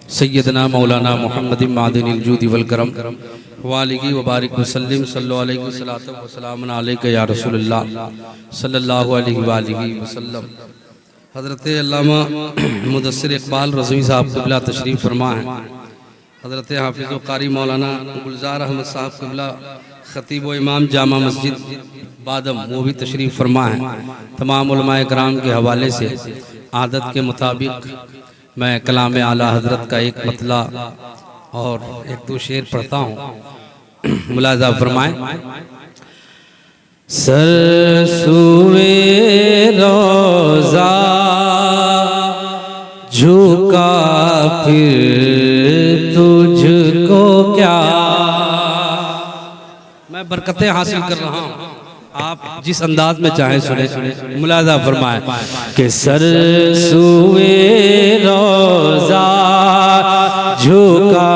सैयदना मौलाना मुहम्मद मादिनिल जूद वल करम वालिही व बारिक वसल्लम सल्लल्लाहु अलैहि व सल्लम अलैका या रसूलल्लाह सल्लल्लाहु अलैहि व आलिहि वसल्लम। हज़रत अल्लामा मुदस्सिर इकबाल रज़वी साहब क़िबला तशरीफ़ फरमा है। हज़रत हाफ़िज़ व क़ारी मौलाना गुलज़ार अहमद साहब क़िबला ख़तीब व इमाम जामा मस्जिद बादम वो भी तशरीफ़ फरमा है। तमाम उलमाए कराम के हवाले से आदत के मुताबिक मैं कलाम आला हज़रत का एक मतला और एक दो शेर पढ़ता हूँ, मुलाज़ा फरमाएं। सरसूए रोज़ा झुका फिर तुझको क्या, मैं बरकतें हासिल कर रहा हूँ, आप जिस अंदाज में चाहें सुने। मुलाज़ा फरमाएं कि सरसूए रोज़ा झुका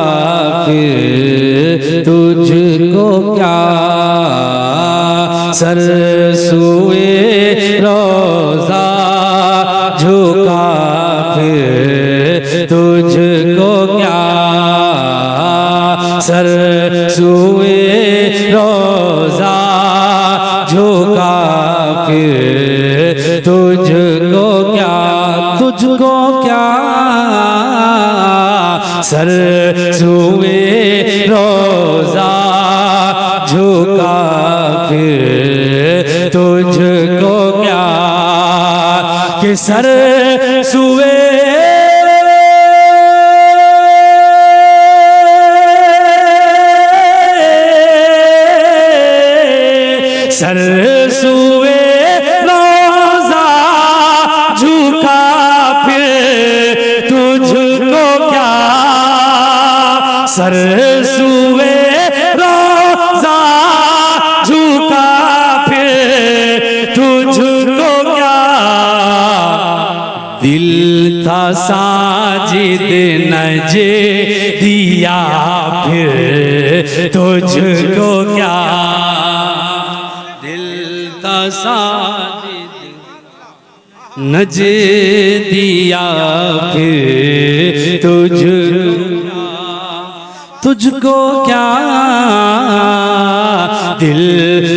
फिर तुझको क्या, सरसूए रोज़ा झुका फिर तुझको क्या, सरसूए रोज़ा झुका फिर तुझको क्या, तुझको क्या, सरसूए रोज़ा झुका फिर तुझको क्या, कि सरसूए सरसूए रोज़ा झुका फिर तुझको क्या, सरसूए रोज़ा झुका फिर तुझको क्या, दिल था साजिद नजे दिया फिर तुझको क्या, नज दिया फिर तुझको क्या, दिल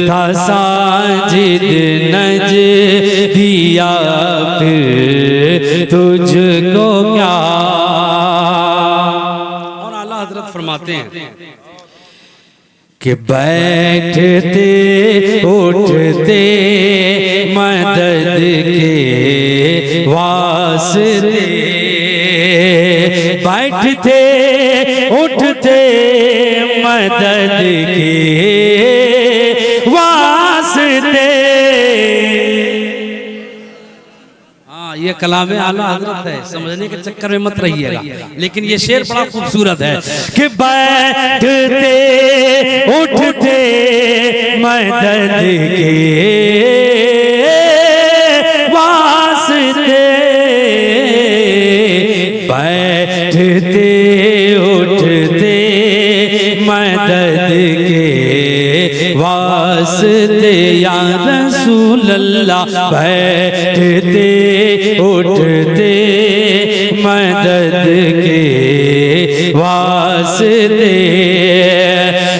था साजिद नज दिया फिर तुझको क्या। और आला हज़रत फरमाते हैं कि बैठते उठते मदद के वास्ते, बैठते उठते मदद के वास्ते। हाँ, ये कलाम आला हज़रत है, समझने के चक्कर में मत रहिएगा, लेकिन ये शेर बड़ा खूबसूरत है कि बैठते उठते मदद के वास्ते, बैठते उठते मदद के वास्ते, या रसूल अल्लाह बैठते उठते मदद के वास्ते,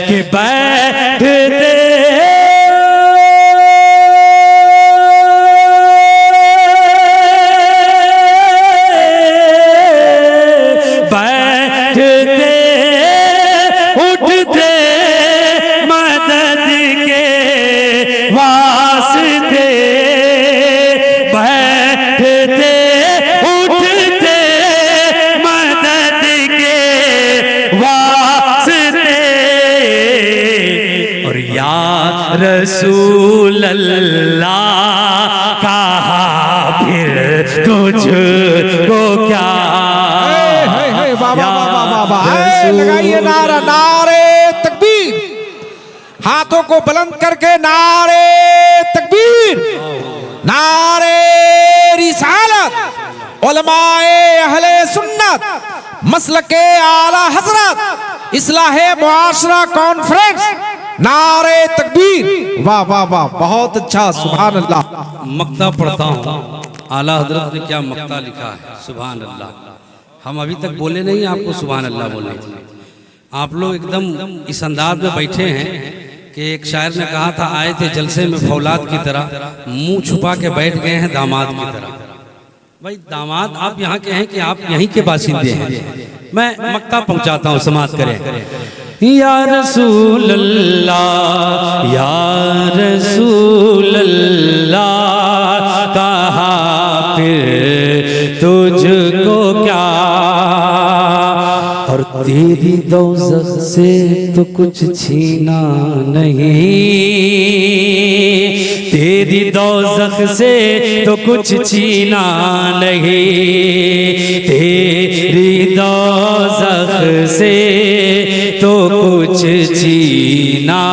कि बैठते बैठते उठते मदद के वास्ते, बैठते उठते मदद के वास्ते, और या रसूल अल्लाह कहा फिर तुझको क्या, लगाइए नारा, नारे तकबीर, हाथों को बुलंद करके नारे तकबीर, नारे रिसालत, उलमाए अहले सुन्नत, मसलके आला हजरत, इस्लाहे मुआशरा कॉन्फ्रेंस, नारे तकबीर। वाह वाह वाह, बहुत अच्छा, सुभान अल्लाह। मक्ता पढ़ता हूँ, आला हजरत ने क्या मक्ता लिखा है, सुभान अल्लाह। हम अभी तक बोले नहीं, आपको सुभान अल्लाह बोले। आप लोग एकदम इस अंदाज में बैठे हैं कि एक शायर ने कहा था, आए थे जलसे में फौलाद की तरह, मुंह छुपा के बैठ गए हैं दामाद की तरह। भाई दामाद आप यहाँ के हैं कि आप यहीं के बासिंदे हैं? मैं मक्का पहुंचाता हूँ, समाप्त करें। या रसूल अल्लाह या रसूल अल्लाह, कहा फिर तुझको क्या, और तेरी दोज़ख से तो कुछ छीना नहीं, तेरी दोज़ख से तो कुछ छीना नहीं, तेरी दोज़ख से तो कुछ छीना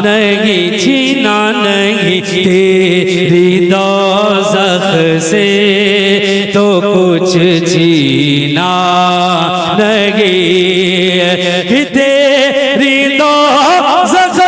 नहीं, छीना नहीं, तेरी दोज़ख से तो कुछ छीना नहीं, तेरी दोज़ख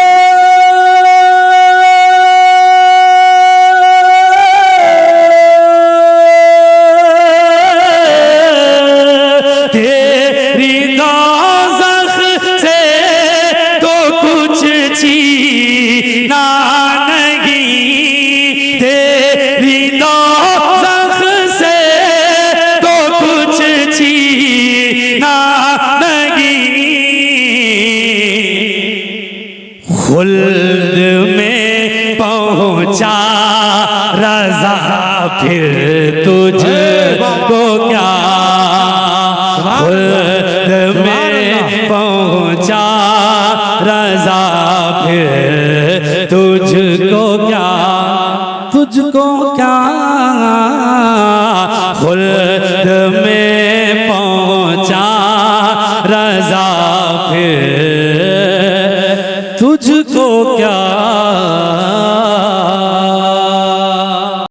खुल्द में पहुंचा रज़ा, फिर तुझको क्या, खुल्द में पहुंचा रज़ा, फिर तुझको क्या, तुझको क्या, खुल्द में पहुंचा रज़ा, फिर